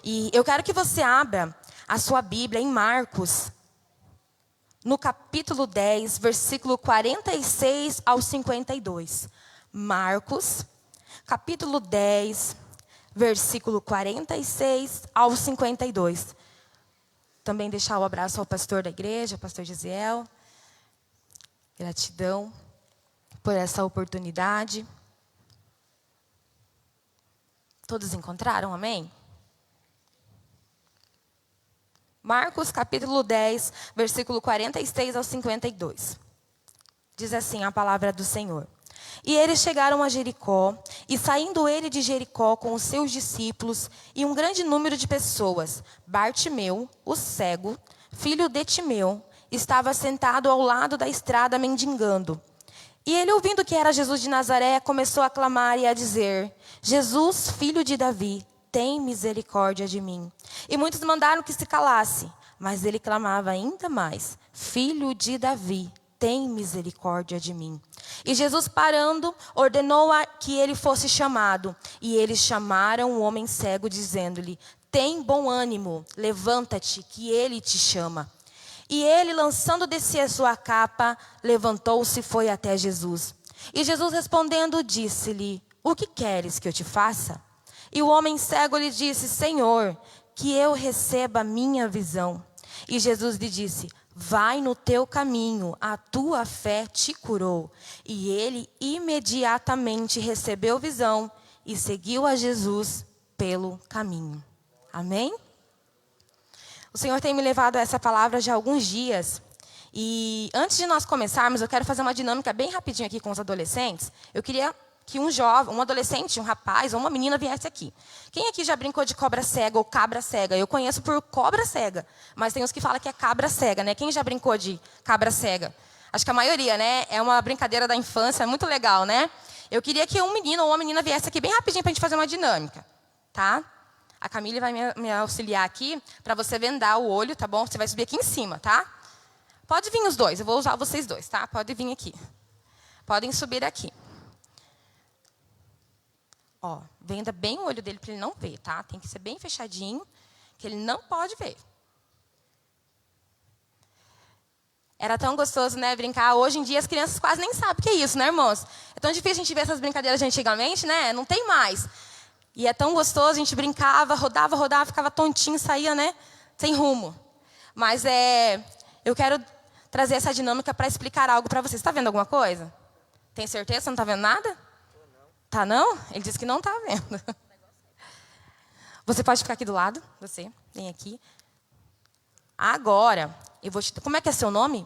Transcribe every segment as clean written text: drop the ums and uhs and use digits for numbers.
E eu quero que você abra a sua Bíblia em Marcos, no capítulo 10, versículo 46 ao 52. Marcos, capítulo 10, versículo 46 ao 52. Também deixar o abraço ao pastor da igreja, pastor Gisiel. Gratidão por essa oportunidade. Todos encontraram? Amém? Marcos capítulo 10, versículo 46 ao 52. Diz assim a palavra do Senhor. E eles chegaram a Jericó, e saindo ele de Jericó com os seus discípulos e um grande número de pessoas, Bartimeu, o cego, filho de Timeu, estava sentado ao lado da estrada mendigando. E ele, ouvindo que era Jesus de Nazaré, começou a clamar e a dizer: Jesus, filho de Davi, tem misericórdia de mim. E muitos mandaram que se calasse, mas ele clamava ainda mais: Filho de Davi, tem misericórdia de mim. E Jesus, parando, ordenou que ele fosse chamado. E eles chamaram o homem cego, dizendo-lhe: Tem bom ânimo, levanta-te, que ele te chama. E ele, lançando de si a sua capa, levantou-se e foi até Jesus. E Jesus, respondendo, disse-lhe: O que queres que eu te faça? E o homem cego lhe disse: Senhor, que eu receba a minha visão. E Jesus lhe disse: Vai no teu caminho, a tua fé te curou. E ele imediatamente recebeu visão e seguiu a Jesus pelo caminho. Amém? O Senhor tem me levado a essa palavra já há alguns dias. E antes de nós começarmos, eu quero fazer uma dinâmica bem rapidinho aqui com os adolescentes. Eu queria que um jovem, um adolescente, um rapaz ou uma menina viesse aqui. Quem aqui já brincou de cobra cega ou cabra cega? Eu conheço por cobra cega, mas tem uns que falam que é cabra cega, né? Quem já brincou de cabra cega? Acho que a maioria, né? É uma brincadeira da infância, é muito legal, né? Eu queria que um menino ou uma menina viesse aqui bem rapidinho para a gente fazer uma dinâmica, tá? A Camille vai me auxiliar aqui para você vendar o olho, tá bom? Você vai subir aqui em cima, tá? Pode vir os dois, eu vou usar vocês dois, tá? Pode vir aqui. Podem subir aqui. Ó, venda bem o olho dele para ele não ver, tá? Tem que ser bem fechadinho, que ele não pode ver. Era tão gostoso, né, brincar. Hoje em dia as crianças quase nem sabem o que é isso, né, irmãos? É tão difícil a gente ver essas brincadeiras de antigamente, né? Não tem mais. E é tão gostoso, a gente brincava, rodava, ficava tontinho, saía, né, sem rumo. Mas eu quero trazer essa dinâmica para explicar algo para vocês. Está vendo alguma coisa? Tem certeza? Você não está vendo nada? Tá não? Ele disse que não está vendo. Você pode ficar aqui do lado, você, vem aqui. Agora, eu vou te... Como é que é seu nome?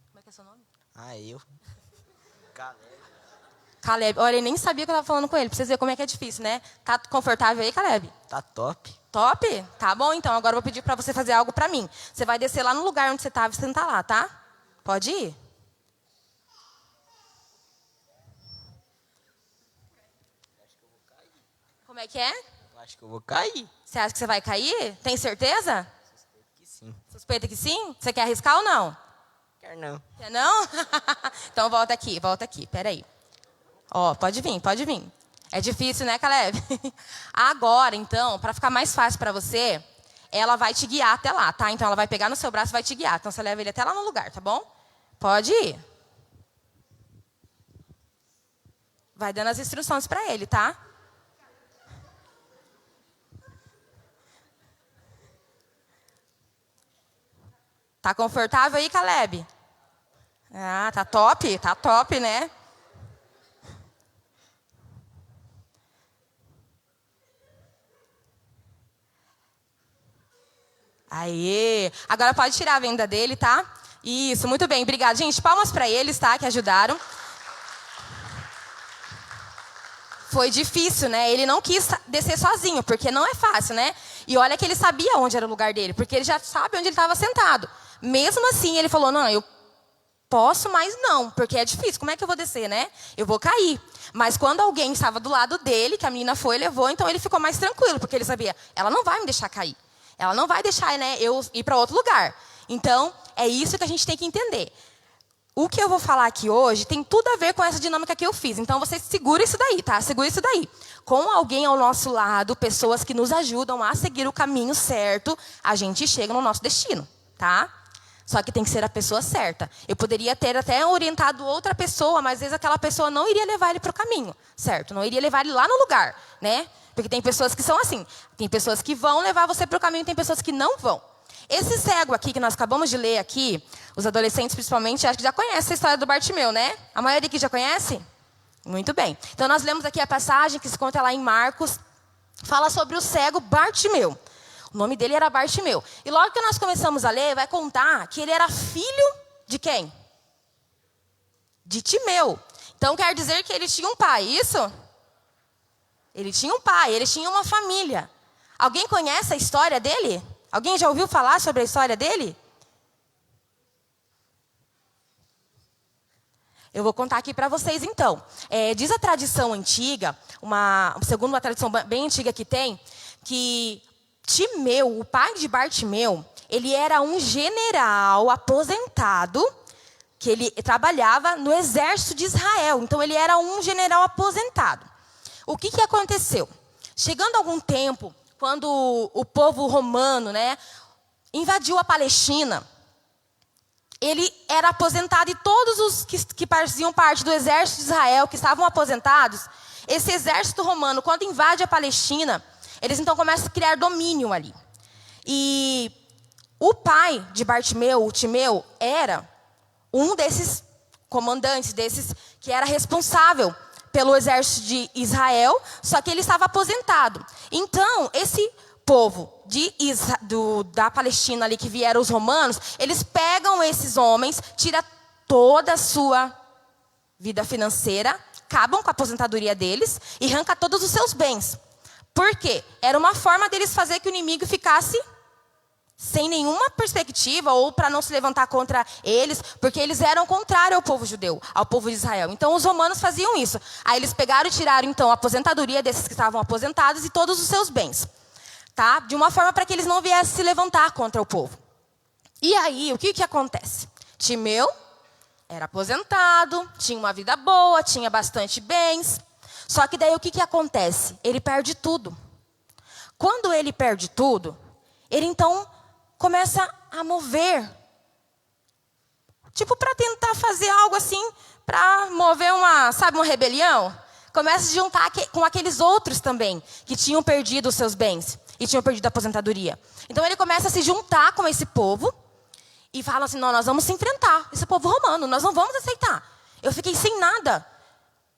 Como é que é seu nome? Eu. Caleb. Olha, ele nem sabia que eu estava falando com ele. Pra vocês verem como é que é difícil, né? Tá confortável aí, Caleb? Tá top. Top? Tá bom, então. Agora eu vou pedir para você fazer algo para mim. Você vai descer lá no lugar onde você estava e sentar lá, tá? Pode ir? Como é que é? Eu acho que eu vou cair. Você acha que você vai cair? Tem certeza? Suspeito que sim. Suspeita que sim? Você quer arriscar ou não? Quer não. Quer não? Então volta aqui. Peraí. Ó, pode vir. É difícil, né, Caleb? Agora, então, para ficar mais fácil para você, ela vai te guiar até lá, tá? Então ela vai pegar no seu braço e vai te guiar. Então você leva ele até lá no lugar, tá bom? Pode ir. Vai dando as instruções para ele, tá? Tá confortável aí, Caleb? Ah, tá top, né? Aê! Agora pode tirar a venda dele, tá? Isso, muito bem, obrigada. Gente, palmas para eles, tá? Que ajudaram. Foi difícil, né? Ele não quis descer sozinho, porque não é fácil, né? E olha que ele sabia onde era o lugar dele, porque ele já sabe onde ele estava sentado. Mesmo assim, ele falou, não, eu posso, mas não, porque é difícil. Como é que eu vou descer, né? Eu vou cair. Mas quando alguém estava do lado dele, que a menina foi e levou, então ele ficou mais tranquilo, porque ele sabia, ela não vai me deixar cair. Ela não vai deixar, né, eu ir para outro lugar. Então, é isso que a gente tem que entender. o que eu vou falar aqui hoje tem tudo a ver com essa dinâmica que eu fiz. Então, você segura isso daí, tá? Segura isso daí. Com alguém ao nosso lado, pessoas que nos ajudam a seguir o caminho certo, a gente chega no nosso destino, tá? Só que tem que ser a pessoa certa. Eu poderia ter até orientado outra pessoa, mas às vezes aquela pessoa não iria levar ele para o caminho, certo? Não iria levar ele lá no lugar, né? Porque tem pessoas que são assim. Tem pessoas que vão levar você para o caminho, tem pessoas que não vão. Esse cego aqui, que nós acabamos de ler aqui, os adolescentes principalmente, acho que já conhecem a história do Bartimeu, né? A maioria aqui já conhece? Muito bem. Então, nós lemos aqui a passagem que se conta lá em Marcos, fala sobre o cego Bartimeu. O nome dele era Bartimeu. E logo que nós começamos a ler, vai contar que ele era filho de quem? De Timeu. Então, quer dizer que ele tinha um pai, isso? Ele tinha um pai, ele tinha uma família. Alguém conhece a história dele? Alguém já ouviu falar sobre a história dele? Eu vou contar aqui para vocês, então. Diz a tradição antiga, segundo uma tradição bem antiga que tem, que Timeu, o pai de Bartimeu, ele era um general aposentado, que ele trabalhava no exército de Israel. Então, ele era um general aposentado. O que aconteceu? Chegando algum tempo, quando o povo romano, né, invadiu a Palestina, ele era aposentado e todos os que faziam parte do exército de Israel, que estavam aposentados, esse exército romano, quando invade a Palestina, eles então começam a criar domínio ali. E o pai de Bartimeu, o Timeu, era um desses comandantes, desses que era responsável pelo exército de Israel, só que ele estava aposentado. Então, esse povo da Palestina ali, que vieram os romanos, eles pegam esses homens, tiram toda a sua vida financeira, acabam com a aposentadoria deles e arrancam todos os seus bens. Por quê? Era uma forma deles fazer que o inimigo ficasse sem nenhuma perspectiva, ou para não se levantar contra eles, porque eles eram contrários ao povo judeu, ao povo de Israel. Então, os romanos faziam isso. Aí eles pegaram e tiraram, então, a aposentadoria desses que estavam aposentados e todos os seus bens. Tá? De uma forma para que eles não viessem se levantar contra o povo. E aí, o que acontece? Timeu era aposentado, tinha uma vida boa, tinha bastante bens. Só que daí o que acontece? Ele perde tudo. Quando ele perde tudo, ele então começa a mover. Tipo, para tentar fazer algo assim, para mover uma rebelião. Começa a se juntar com aqueles outros também, que tinham perdido os seus bens e tinham perdido a aposentadoria. Então ele começa a se juntar com esse povo e fala assim, não, nós vamos se enfrentar, esse povo romano, nós não vamos aceitar. Eu fiquei sem nada.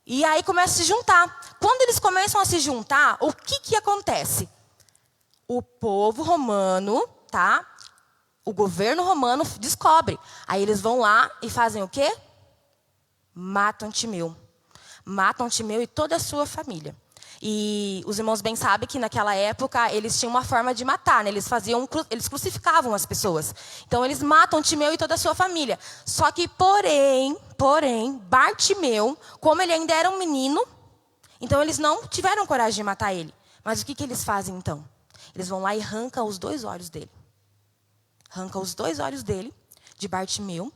E aí começa a se juntar. Quando eles começam a se juntar, o que acontece? O povo romano, tá? O governo romano descobre. Aí eles vão lá e fazem o quê? Matam Timeu. Matam Timeu e toda a sua família. E os irmãos bem sabem que naquela época eles tinham uma forma de matar, né? Eles crucificavam as pessoas. Então eles matam Timeu e toda a sua família. Só que, porém, Bartimeu, como ele ainda era um menino, então eles não tiveram coragem de matar ele. Mas o que eles fazem então? Eles vão lá e arrancam os 2 olhos dele. Arrancam os 2 olhos dele, de Bartimeu,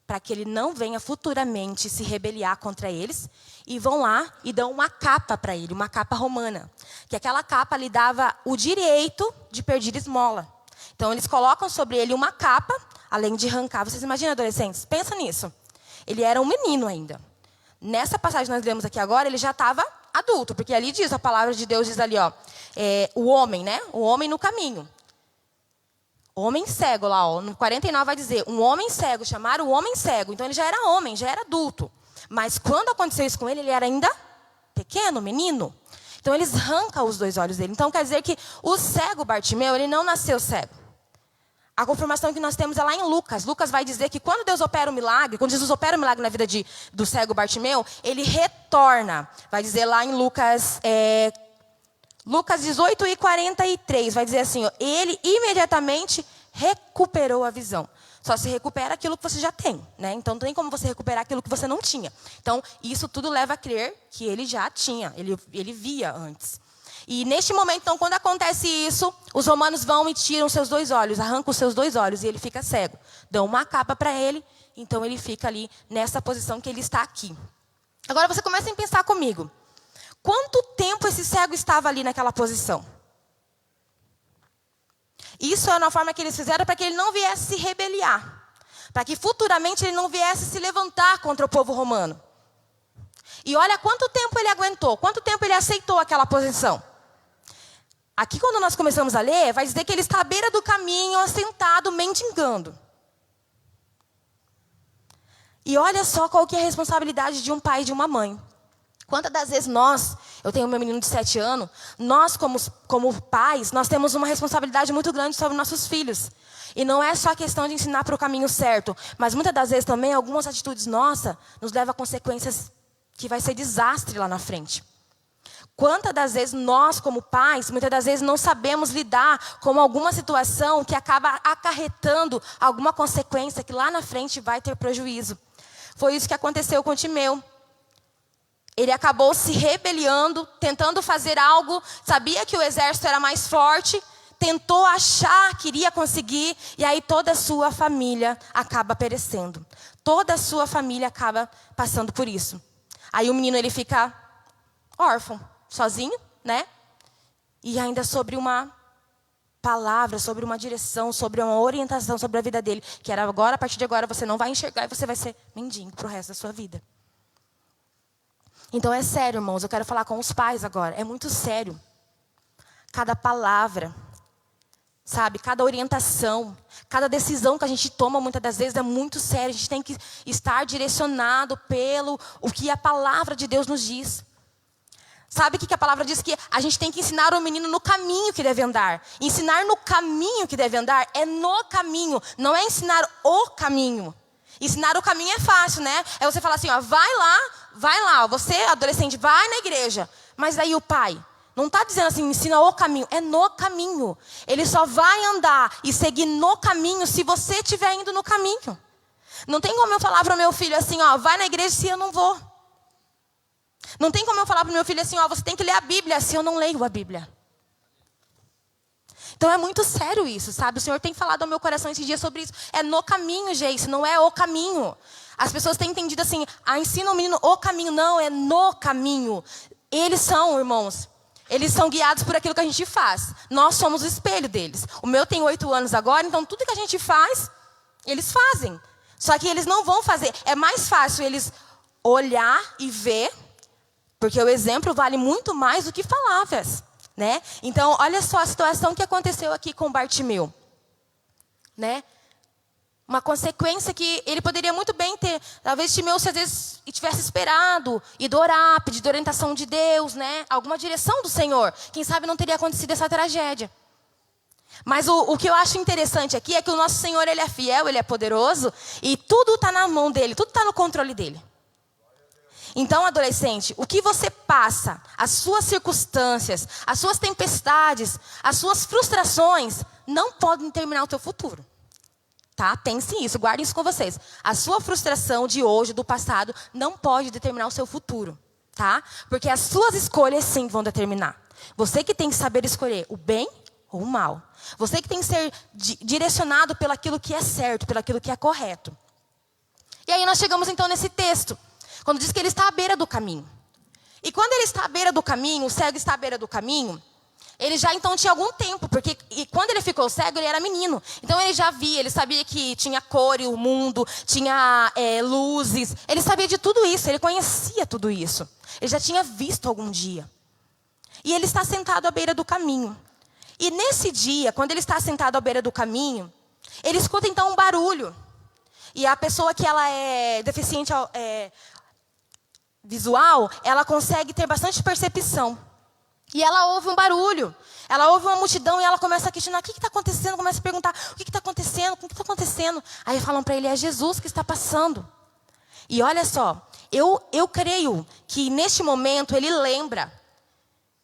para que ele não venha futuramente se rebeliar contra eles, e vão lá e dão uma capa para ele, uma capa romana. Que aquela capa lhe dava o direito de pedir esmola. Então, eles colocam sobre ele uma capa, além de arrancar. Vocês imaginam, adolescentes? Pensa nisso. Ele era um menino ainda. Nessa passagem que nós lemos aqui agora, ele já estava adulto, porque ali diz, a palavra de Deus diz ali, ó, o homem, né? O homem no caminho. Homem cego lá, ó, no 49 vai dizer, um homem cego, chamaram o homem cego. Então ele já era homem, já era adulto. Mas quando aconteceu isso com ele, ele era ainda pequeno, menino. Então eles arrancam os 2 olhos dele. Então quer dizer que o cego Bartimeu, ele não nasceu cego. A confirmação que nós temos é lá em Lucas. Lucas vai dizer que quando Deus opera o milagre, quando Jesus opera o milagre na vida do cego Bartimeu, ele retorna. Vai dizer lá em Lucas 18:43, vai dizer assim, ó, ele imediatamente recuperou a visão. Só se recupera aquilo que você já tem, né? Então não tem como você recuperar aquilo que você não tinha. Então isso tudo leva a crer que ele já tinha, ele via antes. E neste momento, então, quando acontece isso, os romanos vão e tiram seus 2 olhos, arrancam os seus 2 olhos e ele fica cego. Dão uma capa para ele Então ele fica ali nessa posição que ele está aqui. Agora você começa a pensar comigo. Quanto tempo esse cego estava ali naquela posição? Isso é uma forma que eles fizeram para que ele não viesse se rebeliar. Para que futuramente ele não viesse se levantar contra o povo romano. E olha quanto tempo ele aguentou, quanto tempo ele aceitou aquela posição. Aqui quando nós começamos a ler, vai dizer que ele está à beira do caminho, assentado, mendigando. E olha só qual que é a responsabilidade de um pai e de uma mãe. Quantas das vezes eu tenho meu menino de 7 anos, nós como pais, nós temos uma responsabilidade muito grande sobre nossos filhos. E não é só questão de ensinar para o caminho certo, mas muitas das vezes também algumas atitudes nossas nos levam a consequências que vai ser desastre lá na frente. Quantas das vezes nós como pais, muitas das vezes não sabemos lidar com alguma situação que acaba acarretando alguma consequência que lá na frente vai ter prejuízo. Foi isso que aconteceu com Timeu. Ele acabou se rebeliando, tentando fazer algo, sabia que o exército era mais forte, tentou achar que iria conseguir, e aí toda a sua família acaba perecendo. Toda a sua família acaba passando por isso. Aí o menino ele fica órfão, sozinho, né? E ainda sobre uma palavra, sobre uma direção, sobre uma orientação sobre a vida dele, que era agora, a partir de agora você não vai enxergar e você vai ser mendigo pro resto da sua vida. Então é sério, irmãos, eu quero falar com os pais agora. É muito sério. Cada palavra, sabe, cada orientação, cada decisão que a gente toma muitas das vezes é muito sério. A gente tem que estar direcionado pelo o que a palavra de Deus nos diz. Sabe o que a palavra diz? Que a gente tem que ensinar o menino no caminho que deve andar. Ensinar no caminho que deve andar é no caminho, não é ensinar o caminho. Ensinar o caminho é fácil, né? É você falar assim, ó, vai lá, você, adolescente, vai na igreja. Mas aí o pai não está dizendo assim, ensina o caminho, é no caminho. Ele só vai andar e seguir no caminho se você estiver indo no caminho. Não tem como eu falar para o meu filho assim, ó, vai na igreja se eu não vou. Não tem como eu falar para o meu filho assim, ó, você tem que ler a Bíblia se eu não leio a Bíblia. Então é muito sério isso, sabe? O Senhor tem falado ao meu coração esses dias sobre isso. É no caminho, gente, não é o caminho. As pessoas têm entendido assim, ensina o menino o caminho. Não, é no caminho. Eles são, irmãos, eles são guiados por aquilo que a gente faz. Nós somos o espelho deles. O meu tem 8 anos agora, então tudo que a gente faz, eles fazem. Só que eles não vão fazer. É mais fácil eles olhar e ver, porque o exemplo vale muito mais do que palavras. Né? Então, olha só a situação que aconteceu aqui com Bartimeu. Né? Uma consequência que ele poderia muito bem ter. Talvez Timeu, se às vezes tivesse esperado, ido orar, pedido orientação de Deus, né? Alguma direção do Senhor. Quem sabe não teria acontecido essa tragédia. Mas o que eu acho interessante aqui é que o nosso Senhor, Ele é fiel, Ele é poderoso. E tudo está na mão dEle, tudo está no controle dEle. Então, adolescente, o que você passa, as suas circunstâncias, as suas tempestades, as suas frustrações, não podem determinar o teu futuro. Tá? Pensem isso, guardem isso com vocês. A sua frustração de hoje, do passado, não pode determinar o seu futuro. Tá? Porque as suas escolhas sim vão determinar. Você que tem que saber escolher o bem ou o mal. Você que tem que ser direcionado pelo aquilo que é certo, pelo aquilo que é correto. E aí nós chegamos então nesse texto. Quando diz que ele está à beira do caminho. E quando ele está à beira do caminho, o cego está à beira do caminho, ele já então tinha algum tempo, porque quando ele ficou cego, ele era menino. Então ele já via, ele sabia que tinha cor e o mundo, tinha luzes. Ele sabia de tudo isso, ele conhecia tudo isso. Ele já tinha visto algum dia. E ele está sentado à beira do caminho. E nesse dia, quando ele está sentado à beira do caminho, ele escuta então um barulho. E a pessoa que ela é deficiente visual, ela consegue ter bastante percepção. E ela ouve um barulho, ela ouve uma multidão e ela começa a questionar, o que está acontecendo? Começa a perguntar, o que está acontecendo? O que está acontecendo? Aí falam para ele, é Jesus que está passando. E olha só, eu creio que neste momento ele lembra.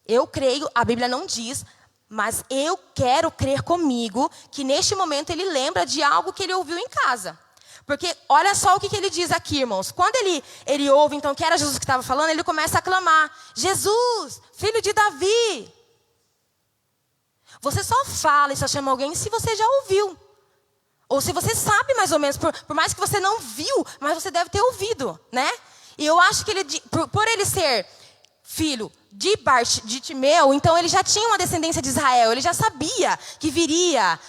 Eu creio, a Bíblia não diz, mas eu quero crer comigo que neste momento ele lembra de algo que ele ouviu em casa. Porque olha só o que ele diz aqui, irmãos. Quando ele ouve, então, que era Jesus que estava falando, ele começa a clamar. Jesus, filho de Davi. Você só fala e só chama alguém se você já ouviu. Ou se você sabe mais ou menos, por mais que você não viu, mas você deve ter ouvido, né? E eu acho que ele, por ele ser filho de Timeu, então ele já tinha uma descendência de Israel. Ele já sabia que viria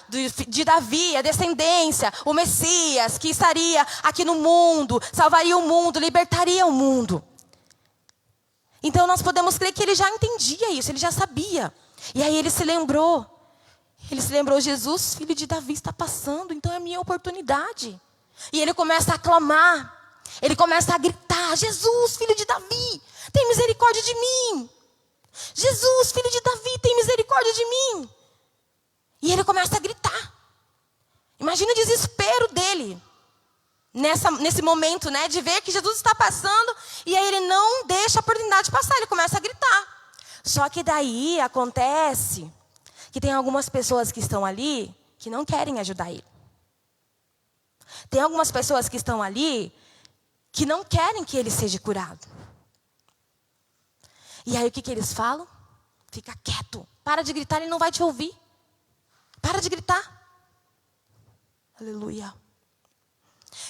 de Davi a descendência, o Messias, que estaria aqui no mundo, salvaria o mundo, libertaria o mundo. Então nós podemos crer que ele já entendia isso, ele já sabia. E aí ele se lembrou. Ele se lembrou, Jesus, filho de Davi, está passando, então é a minha oportunidade. E ele começa a clamar. Ele começa a gritar, Jesus, filho de Davi, tem misericórdia de mim. Jesus, filho de Davi, tem misericórdia de mim. E ele começa a gritar. Imagina o desespero dele. Nesse momento, né, de ver que Jesus está passando. E aí ele não deixa a oportunidade de passar, ele começa a gritar. Só que daí acontece que tem algumas pessoas que estão ali que não querem ajudar ele. Tem algumas pessoas que estão ali que não querem que ele seja curado. E aí o que eles falam? Fica quieto. Para de gritar, ele não vai te ouvir. Para de gritar. Aleluia.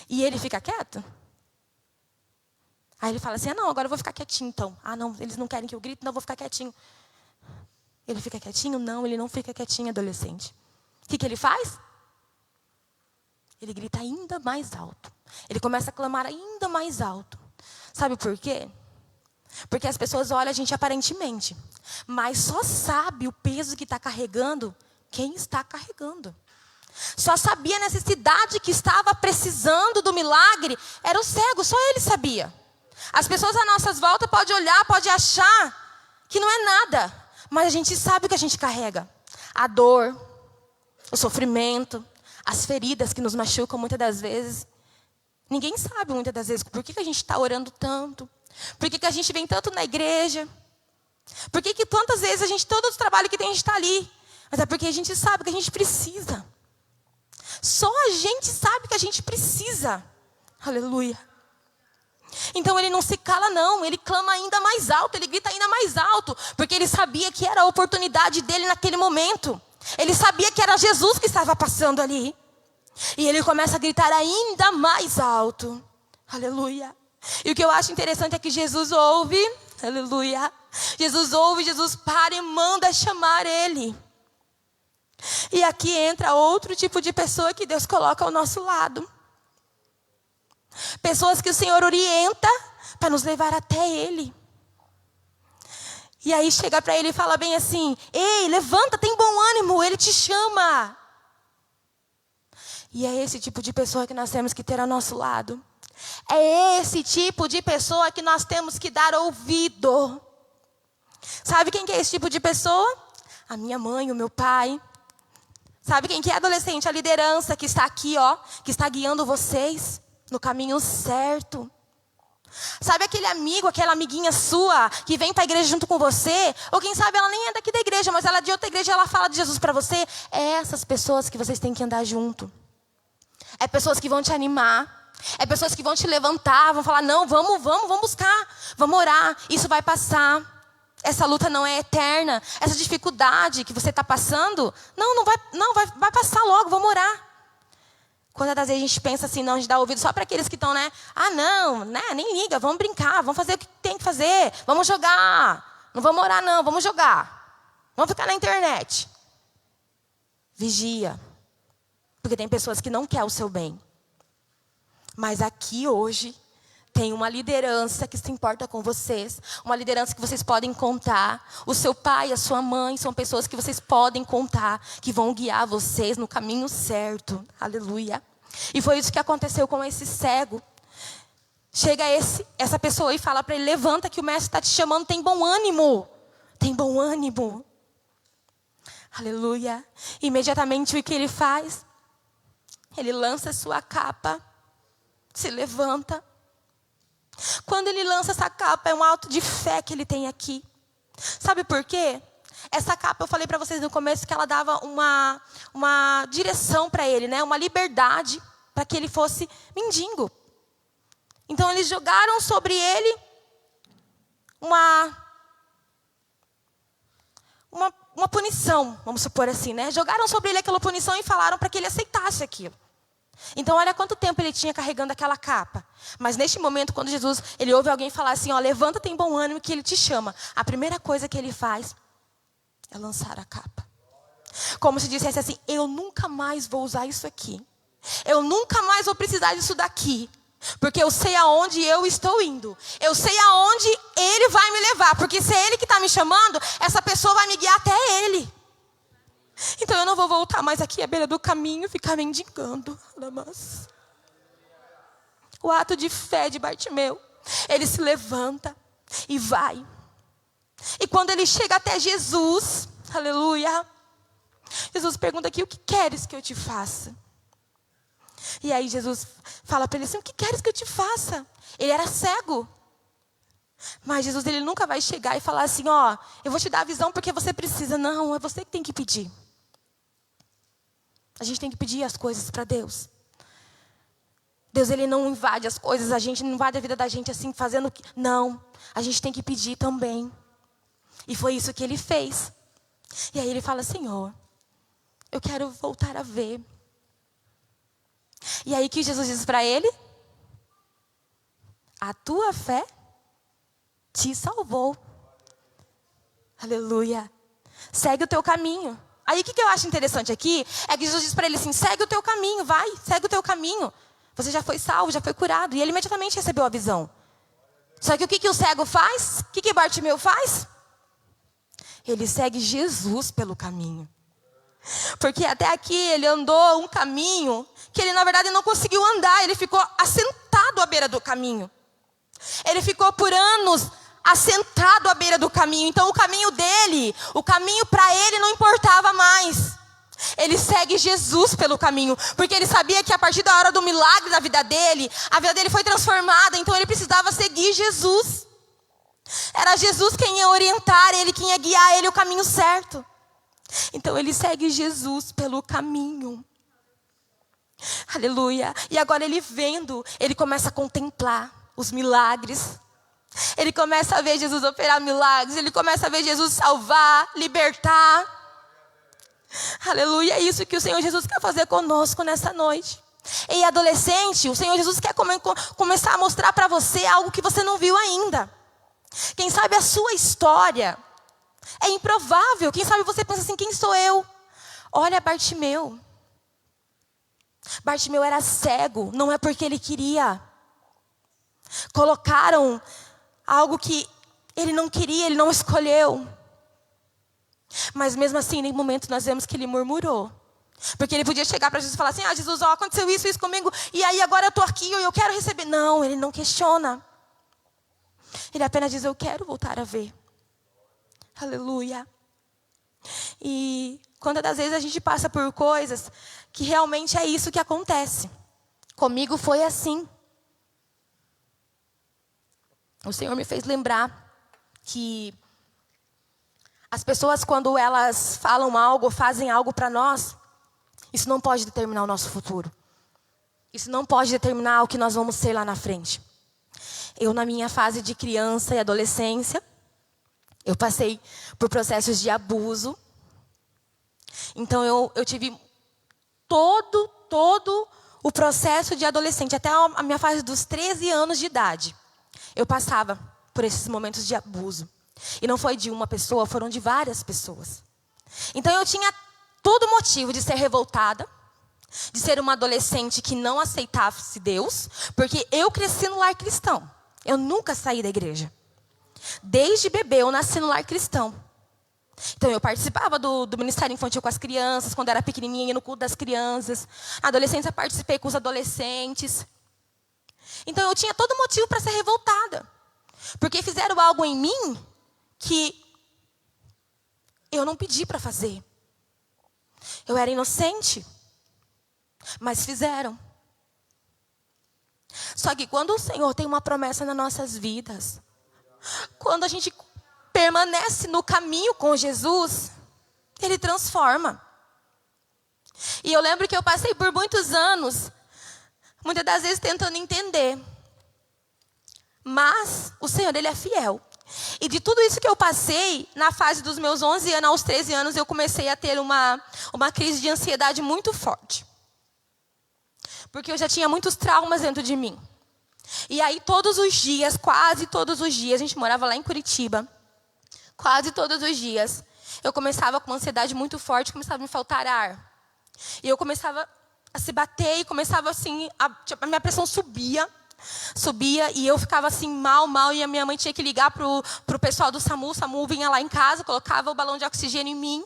E ele fica quieto. Aí ele fala assim, não, agora eu vou ficar quietinho então. Não, eles não querem que eu grite, então eu vou ficar quietinho. Ele fica quietinho? Não, ele não fica quietinho, adolescente. O que ele faz? Ele grita ainda mais alto. Ele começa a clamar ainda mais alto. Sabe por quê? Porque as pessoas olham a gente aparentemente, mas só sabe o peso que está carregando quem está carregando. Só sabia a necessidade que estava precisando do milagre, era o cego, só ele sabia. As pessoas à nossa volta podem olhar, podem achar que não é nada, mas a gente sabe o que a gente carrega. A dor, o sofrimento, as feridas que nos machucam muitas das vezes. Ninguém sabe muitas das vezes por que a gente está orando tanto. Por que a gente vem tanto na igreja? Por que tantas vezes a gente, todo o trabalho que tem, a gente está ali? Mas é porque a gente sabe que a gente precisa. Só a gente sabe que a gente precisa. Aleluia. Então ele não se cala não, ele clama ainda mais alto, ele grita ainda mais alto. Porque ele sabia que era a oportunidade dele naquele momento. Ele sabia que era Jesus que estava passando ali. E ele começa a gritar ainda mais alto. Aleluia. E o que eu acho interessante é que Jesus ouve. Aleluia. Jesus ouve, Jesus para e manda chamar ele. E aqui entra outro tipo de pessoa que Deus coloca ao nosso lado. Pessoas que o Senhor orienta para nos levar até Ele. E aí chega para ele e fala bem assim, ei, levanta, tem bom ânimo, Ele te chama. E é esse tipo de pessoa que nós temos que ter ao nosso lado. É esse tipo de pessoa que nós temos que dar ouvido. Sabe quem que é esse tipo de pessoa? A minha mãe, o meu pai. Sabe quem que é, adolescente? A liderança que está aqui, ó, que está guiando vocês no caminho certo. Sabe aquele amigo, aquela amiguinha sua que vem para a igreja junto com você? Ou quem sabe ela nem é daqui da igreja, mas ela é de outra igreja e ela fala de Jesus para você. É essas pessoas que vocês têm que andar junto. É pessoas que vão te animar. É pessoas que vão te levantar, vão falar, não, vamos buscar, vamos orar, isso vai passar. Essa luta não é eterna, essa dificuldade que você está passando, vai passar logo, vamos orar. Quando às vezes a gente pensa assim, não, a gente dá ouvido só para aqueles que estão, né? Não, né? Nem liga, vamos brincar, vamos fazer o que tem que fazer, vamos jogar. Não vamos orar não, vamos jogar. Vamos ficar na internet. Vigia, porque tem pessoas que não querem o seu bem. Mas aqui hoje tem uma liderança que se importa com vocês. Uma liderança que vocês podem contar. O seu pai, a sua mãe são pessoas que vocês podem contar. Que vão guiar vocês no caminho certo. Aleluia. E foi isso que aconteceu com esse cego. Chega essa pessoa e fala para ele, levanta que o mestre está te chamando, tem bom ânimo. Tem bom ânimo. Aleluia. Imediatamente o que ele faz? Ele lança a sua capa. Se levanta. Quando ele lança essa capa, é um ato de fé que ele tem aqui. Sabe por quê? Essa capa, eu falei para vocês no começo que ela dava uma direção para ele, né? Uma liberdade para que ele fosse mendigo. Então eles jogaram sobre ele uma punição, vamos supor assim, né? Jogaram sobre ele aquela punição e falaram para que ele aceitasse aquilo. Então olha quanto tempo ele tinha carregando aquela capa. Mas neste momento, quando Jesus, ele ouve alguém falar assim, ó, levanta, tem bom ânimo, que ele te chama. A primeira coisa que ele faz é lançar a capa. Como se dissesse assim, eu nunca mais vou usar isso aqui. Eu nunca mais vou precisar disso daqui. Porque eu sei aonde eu estou indo. Eu sei aonde ele vai me levar. Porque se é ele que está me chamando, essa pessoa vai me guiar até ele. Então eu não vou voltar mais aqui à beira do caminho, ficar mendigando. O ato de fé de Bartimeu. Ele se levanta e vai. E quando ele chega até Jesus, aleluia, Jesus pergunta aqui, o que queres que eu te faça? E aí Jesus fala para ele assim, o que queres que eu te faça? Ele era cego. Mas Jesus, ele nunca vai chegar e falar assim, ó, eu vou te dar a visão porque você precisa. Não, é você que tem que pedir. A gente tem que pedir as coisas para Deus. Deus, ele não invade as coisas, a gente não invade a vida da gente assim, fazendo... Não, a gente tem que pedir também. E foi isso que ele fez. E aí ele fala, Senhor, eu quero voltar a ver. E aí que Jesus diz para ele, a tua fé te salvou. Aleluia. Segue o teu caminho. Aí o que eu acho interessante aqui, é que Jesus diz para ele assim, segue o teu caminho, vai, segue o teu caminho. Você já foi salvo, já foi curado. E ele imediatamente recebeu a visão. Só que o que o cego faz? O que Bartimeu faz? Ele segue Jesus pelo caminho. Porque até aqui ele andou um caminho que ele na verdade não conseguiu andar. Ele ficou assentado à beira do caminho. Ele ficou por anos assentado à beira do caminho. Então o caminho dele, o caminho para ele não importava mais. Ele segue Jesus pelo caminho, porque ele sabia que a partir da hora do milagre da vida dele, a vida dele foi transformada, então ele precisava seguir Jesus. Era Jesus quem ia orientar ele, quem ia guiar ele o caminho certo. Então ele segue Jesus pelo caminho. Aleluia. E agora ele vendo, ele começa a contemplar os milagres. Ele começa a ver Jesus operar milagres, ele começa a ver Jesus salvar, libertar. Aleluia, é isso que o Senhor Jesus quer fazer conosco nessa noite. E adolescente, o Senhor Jesus quer começar a mostrar para você algo que você não viu ainda. Quem sabe a sua história é improvável. Quem sabe você pensa assim, quem sou eu? Olha Bartimeu. Bartimeu era cego, não é porque ele queria. Colocaram algo que ele não queria, ele não escolheu. Mas mesmo assim, em momento nós vemos que ele murmurou. Porque ele podia chegar para Jesus e falar assim, Jesus, ó, aconteceu isso comigo. E aí agora eu estou aqui e eu quero receber. Não, ele não questiona. Ele apenas diz, eu quero voltar a ver. Aleluia. E quantas das vezes a gente passa por coisas que realmente é isso que acontece. Comigo foi assim. O Senhor me fez lembrar que as pessoas, quando elas falam algo, fazem algo para nós, isso não pode determinar o nosso futuro. Isso não pode determinar o que nós vamos ser lá na frente. Eu, na minha fase de criança e adolescência, eu passei por processos de abuso. Então, eu tive todo o processo de adolescente, até a minha fase dos 13 anos de idade. Eu passava por esses momentos de abuso. E não foi de uma pessoa, foram de várias pessoas. Então eu tinha todo motivo de ser revoltada, de ser uma adolescente que não aceitasse Deus, porque eu cresci no lar cristão. Eu nunca saí da igreja. Desde bebê eu nasci no lar cristão. Então eu participava do Ministério Infantil com as crianças, quando era pequenininha, ia no culto das crianças. Na adolescência participei com os adolescentes. Então eu tinha todo motivo para ser revoltada. Porque fizeram algo em mim que eu não pedi para fazer. Eu era inocente, mas fizeram. Só que quando o Senhor tem uma promessa nas nossas vidas, quando a gente permanece no caminho com Jesus, Ele transforma. E eu lembro que eu passei por muitos anos, muitas das vezes tentando entender. Mas o Senhor, Ele é fiel. E de tudo isso que eu passei, na fase dos meus 11 anos aos 13 anos, eu comecei a ter uma crise de ansiedade muito forte. porque eu já tinha muitos traumas dentro de mim. E aí todos os dias, quase todos os dias, a gente morava lá em Curitiba, quase todos os dias, eu começava com uma ansiedade muito forte, começava a me faltar ar. E eu começava a se bater e começava assim, a minha pressão subia e eu ficava assim mal, e a minha mãe tinha que ligar pro pessoal do SAMU. O SAMU vinha lá em casa, colocava o balão de oxigênio em mim.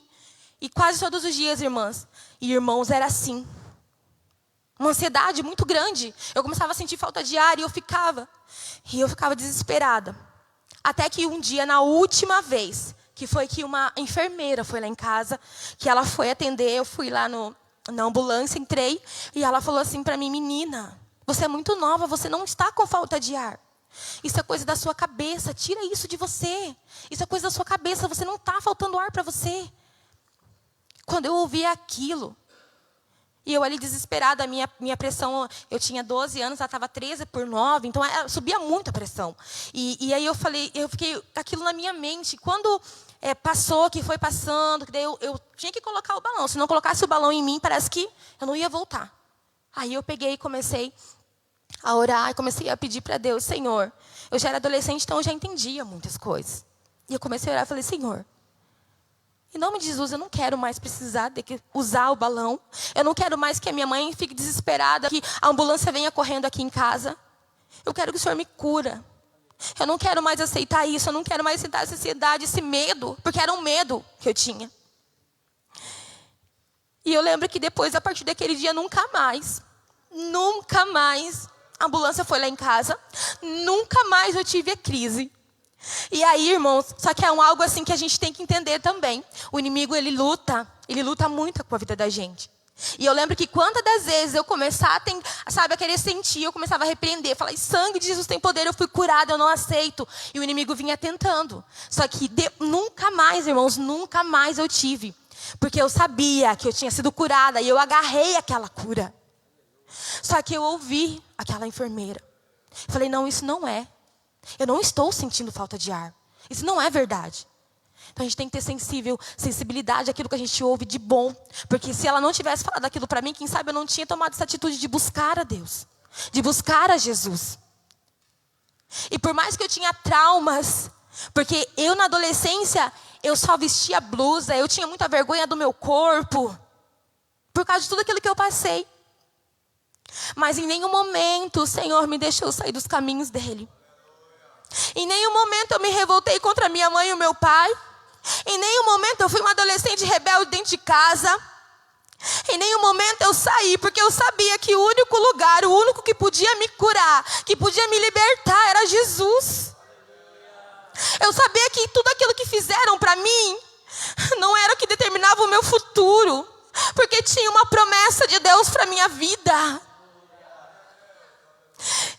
E quase todos os dias, irmãs e irmãos, era assim. Uma ansiedade muito grande. Eu começava a sentir falta de ar e eu ficava desesperada. Até que um dia, na última vez, que foi que uma enfermeira foi lá em casa, que ela foi atender, eu fui lá na ambulância, entrei, e ela falou assim para mim: menina, você é muito nova, você não está com falta de ar. Isso é coisa da sua cabeça, tira isso de você. Isso é coisa da sua cabeça, você não está faltando ar para você. Quando eu ouvi aquilo, e eu ali desesperada, a minha pressão, eu tinha 12 anos, ela estava 13/9, então subia muito a pressão. E aí eu fiquei com aquilo na minha mente. Quando passou, que foi passando, que daí eu tinha que colocar o balão. Se não colocasse o balão em mim, parece que eu não ia voltar. Aí eu peguei e comecei a orar, e comecei a pedir para Deus: Senhor, eu já era adolescente, então eu já entendia muitas coisas. E eu comecei a orar e falei: Senhor, em nome de Jesus, eu não quero mais precisar de usar o balão. Eu não quero mais que a minha mãe fique desesperada, que a ambulância venha correndo aqui em casa. Eu quero que o Senhor me cura. Eu não quero mais aceitar isso. Eu não quero mais aceitar essa ansiedade, esse medo. Porque era um medo que eu tinha. E eu lembro que depois, a partir daquele dia, nunca mais, a ambulância foi lá em casa. Nunca mais eu tive a crise. E aí, irmãos, só que é algo assim que a gente tem que entender também. O inimigo, ele luta muito com a vida da gente. E eu lembro que quantas das vezes eu começava a querer sentir, eu começava a repreender, falar: sangue de Jesus tem poder, eu fui curado, eu não aceito. E o inimigo vinha tentando. Só que nunca mais, irmãos, nunca mais eu tive. Porque eu sabia que eu tinha sido curada e eu agarrei aquela cura. Só que eu ouvi aquela enfermeira. Falei: não, isso não é. Eu não estou sentindo falta de ar. Isso não é verdade. Então a gente tem que ter sensibilidade àquilo que a gente ouve de bom. Porque se ela não tivesse falado aquilo para mim, quem sabe eu não tinha tomado essa atitude de buscar a Deus. De buscar a Jesus. E por mais que eu tinha traumas, porque eu na adolescência, eu só vestia blusa, eu tinha muita vergonha do meu corpo. Por causa de tudo aquilo que eu passei. Mas em nenhum momento o Senhor me deixou sair dos caminhos dele. Em nenhum momento eu me revoltei contra minha mãe e o meu pai. Em nenhum momento eu fui uma adolescente rebelde dentro de casa. Em nenhum momento eu saí, porque eu sabia que o único lugar, o único que podia me curar, que podia me libertar, era Jesus. Eu sabia que tudo aquilo que fizeram para mim não era o que determinava o meu futuro, porque tinha uma promessa de Deus para minha vida.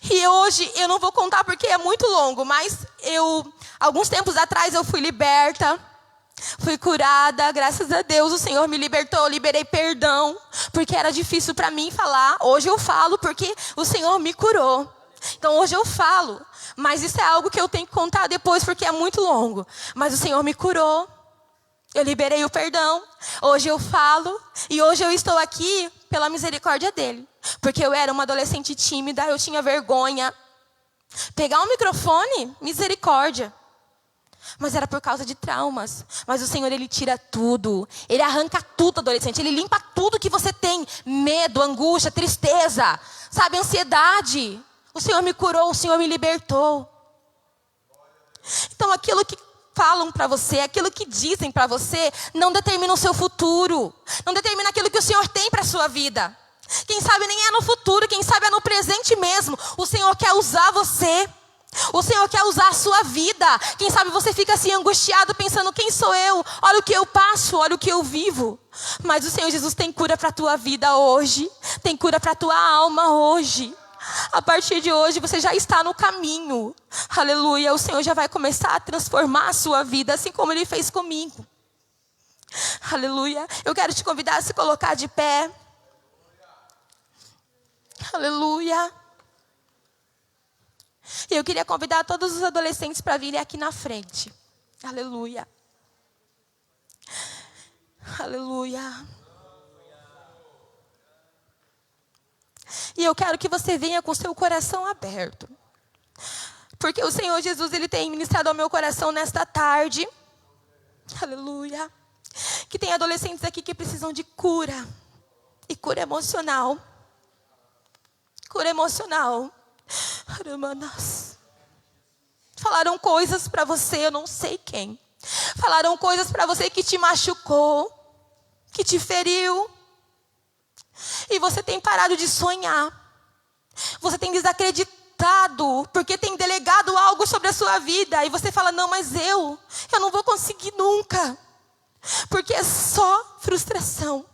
E hoje, eu não vou contar porque é muito longo, mas alguns tempos atrás eu fui liberta, fui curada, graças a Deus o Senhor me libertou, eu liberei perdão, porque era difícil para mim falar. Hoje eu falo porque o Senhor me curou. Então hoje eu falo, mas isso é algo que eu tenho que contar depois porque é muito longo. Mas o Senhor me curou, eu liberei o perdão, hoje eu falo e hoje eu estou aqui pela misericórdia dele. Porque eu era uma adolescente tímida, eu tinha vergonha. Pegar um microfone, misericórdia. Mas era por causa de traumas. Mas o Senhor, ele tira tudo. Ele arranca tudo, adolescente. Ele limpa tudo que você tem. Medo, angústia, tristeza. Sabe, ansiedade. O Senhor me curou, o Senhor me libertou. Então aquilo que falam para você, aquilo que dizem para você, não determina o seu futuro. Não determina aquilo que o Senhor tem para a sua vida. Quem sabe nem é no futuro, quem sabe é no presente mesmo. O Senhor quer usar você. O Senhor quer usar a sua vida. Quem sabe você fica assim angustiado pensando: quem sou eu? Olha o que eu passo, olha o que eu vivo. Mas o Senhor Jesus tem cura para a tua vida hoje. Tem cura para a tua alma hoje. A partir de hoje você já está no caminho. Aleluia. O Senhor já vai começar a transformar a sua vida, assim como Ele fez comigo. Aleluia. Eu quero te convidar a se colocar de pé. Aleluia. E eu queria convidar todos os adolescentes para virem aqui na frente. Aleluia. Aleluia. E eu quero que você venha com seu coração aberto. Porque o Senhor Jesus, Ele tem ministrado ao meu coração nesta tarde. Aleluia. Que tem adolescentes aqui que precisam de cura. E cura emocional. Cura emocional. Falaram coisas para você, eu não sei quem. Falaram coisas para você que te machucou, que te feriu. E você tem parado de sonhar. Você tem desacreditado, porque tem delegado algo sobre a sua vida. E você fala, não, mas eu não vou conseguir nunca. Porque é só frustração.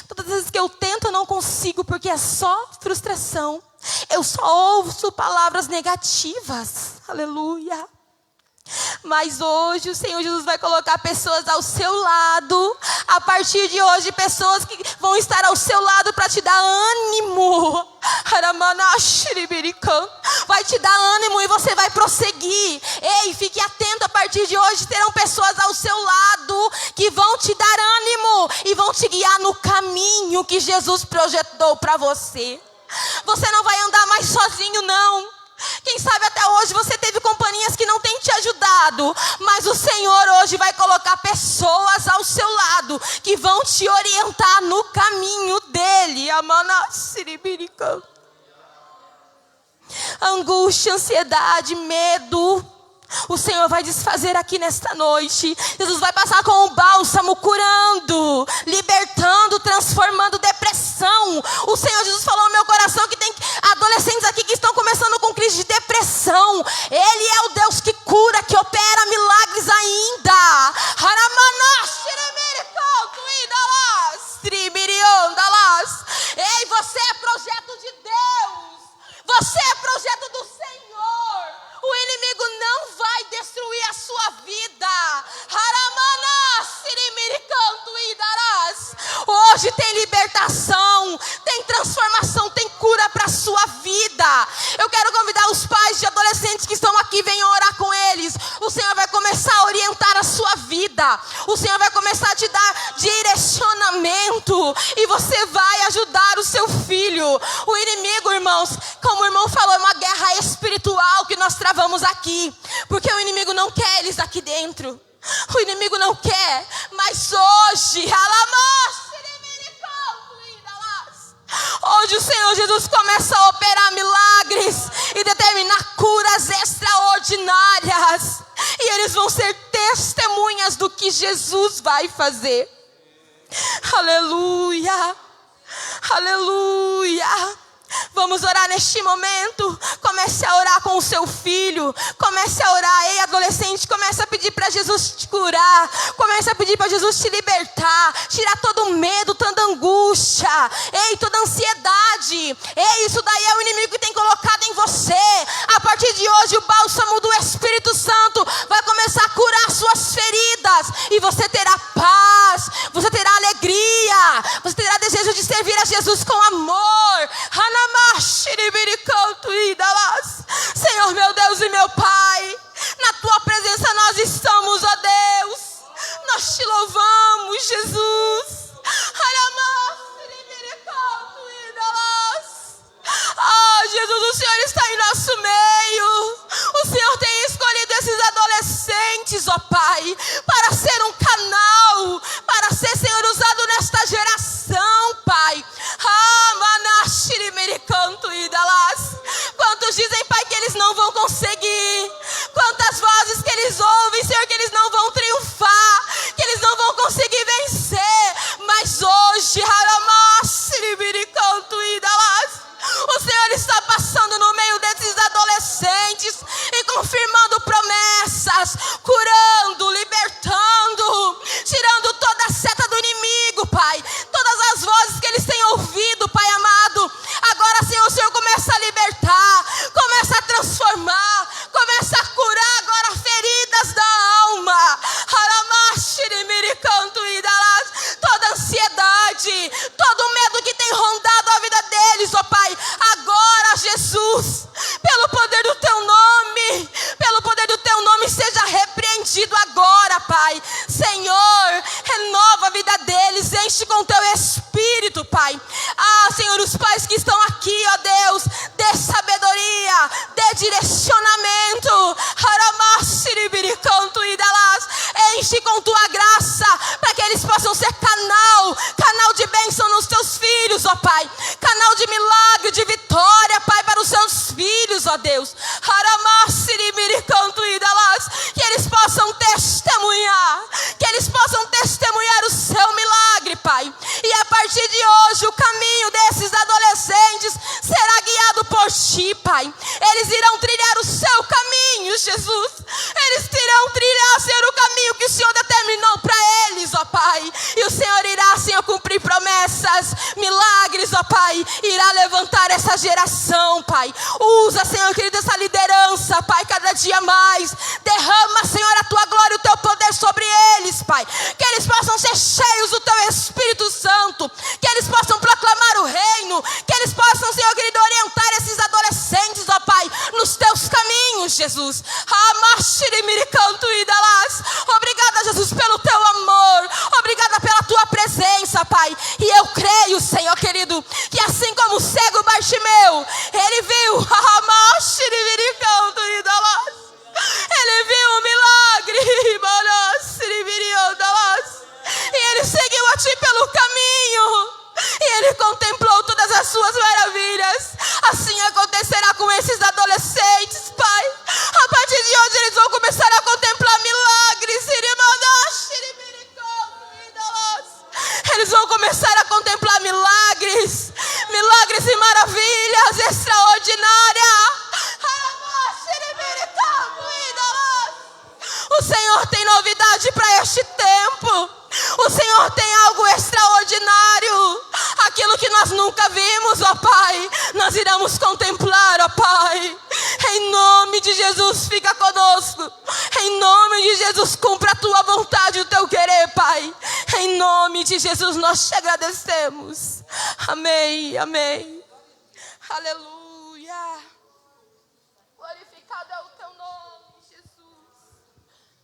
Todas as vezes que eu tento, eu não consigo, porque é só frustração. Eu só ouço palavras negativas. Aleluia. Mas hoje o Senhor Jesus vai colocar pessoas ao seu lado. A partir de hoje, pessoas que vão estar ao seu lado para te dar ânimo. Vai te dar ânimo e você vai prosseguir. Ei, fique atento, a partir de hoje terão pessoas ao seu lado que vão te dar ânimo e vão te guiar no caminho que Jesus projetou para você. Você não vai andar mais sozinho, não. Quem sabe até hoje você teve companhias que não têm te ajudado, mas o Senhor hoje vai colocar pessoas ao seu lado que vão te orientar no caminho dele. Angústia, ansiedade, medo, o Senhor vai desfazer aqui nesta noite. Jesus vai passar com o bálsamo, curando, libertando, transformando depressão. O Senhor Jesus falou no meu coração que tem adolescentes aqui que estão começando com crise de depressão. Ele é o Deus que cura, que opera milagres ainda. Ei, você é projeto de Deus. Você é projeto do Senhor. O inimigo não vai destruir a sua vida. Hoje tem libertação, tem transformação, tem cura para a sua vida. Eu quero convidar os pais de adolescentes que estão aqui, venham orar com eles. O Senhor vai começar a orientar a sua vida. O Senhor vai começar a te dar direcionamento. E você vai ajudar o seu filho. O inimigo, irmãos, como o irmão falou, é uma guerra espiritual que nós travamos aqui. Porque o inimigo não quer eles aqui dentro. O inimigo não quer. Mas hoje, hoje o Senhor Jesus começa a operar milagres e determinar curas extraordinárias. E eles vão ser testemunhas do que Jesus vai fazer. Aleluia. Aleluia. Vamos orar neste momento. Comece a orar com o seu filho. Comece a orar. Ei, adolescente, comece a pedir para Jesus te curar. Comece a pedir para Jesus te libertar. Tirar todo o medo, toda angústia. Ei, toda ansiedade. Ei, isso daí é o inimigo que tem colocado em você. A partir de hoje, o bálsamo do Espírito Santo vai começar a curar suas feridas. E você terá paz. Você terá alegria. Você terá desejo de servir a Jesus com amor. Senhor, meu Deus e meu Pai, na tua presença nós estamos, ó Deus. Nós te louvamos, Jesus. Jesus, o Senhor está em nosso meio. O Senhor tem escolhido esses adolescentes, ó Pai, para ser um canal, para ser, Senhor, usado nesta geração, Pai. Quantos dizem, Pai, que eles não vão conseguir? Quantas vozes que eles ouvem, Senhor, que eles não vão triunfar, que eles não vão conseguir vencer. Mas hoje, o Senhor está passando no meio desses adolescentes e confirmando promessas, curando, libertando, tirando toda a seta do inimigo, Pai. Todas as vozes que eles têm ouvido, Pai amado. Agora, Senhor, o Senhor começa a libertar, começa a transformar, começa a curar agora feridas da alma. Toda ansiedade, enche com teu espírito, Pai. Senhor, os pais que estão aqui, ó Deus, dê sabedoria, dê direcionamento. Enche com tua graça, para que eles possam ser canal de bênção nos teus filhos, ó Pai. Canal de milagre, de vitória, Pai, para os seus filhos, ó Deus. Que eles possam testemunhar, o seu milagre, Pai. E a partir de hoje, o caminho desses adolescentes será guiado por ti, Pai. Eles irão trilhar o seu caminho, Jesus. Eles irão trilhar, Senhor, o caminho que o Senhor determinou para eles, ó Pai. E o Senhor irá, Senhor, cumprir promessas, milagres, ó Pai. Irá levantar essa geração, Pai. Usa, Senhor, querido, essa liderança, Pai, cada dia mais. Derrama, Senhor, a tua glória e o teu poder sobre eles, Pai. Que eles possam ser cheios do teu Espírito Santo. Que eles possam proclamar o reino. Que eles possam, Senhor, querido, orientar esses adolescentes, ó Pai, nos teus caminhos, Jesus. Obrigada, Jesus, pelo teu amor. Obrigada pela tua presença, Pai. E eu creio, Senhor querido, que assim como o cego Bartimeu, ele viu ele viu o milagre, e ele seguiu a ti pelo caminho, e ele contemplou todas as suas maravilhas. Assim acontecerá com esses adolescentes, Pai. A partir de hoje eles vão começar a contemplar milagres. Eles vão começar a contemplar milagres e maravilhas extraordinárias. O Senhor tem novidade para este tempo. O Senhor tem algo extraordinário. Aquilo que nós nunca vimos, ó Pai, nós iremos contemplar, ó Pai. Em nome de Jesus, fica conosco. Em nome de Jesus, cumpra a tua vontade, o teu querer, Pai. Em nome de Jesus, nós te agradecemos. Amém, amém. Aleluia.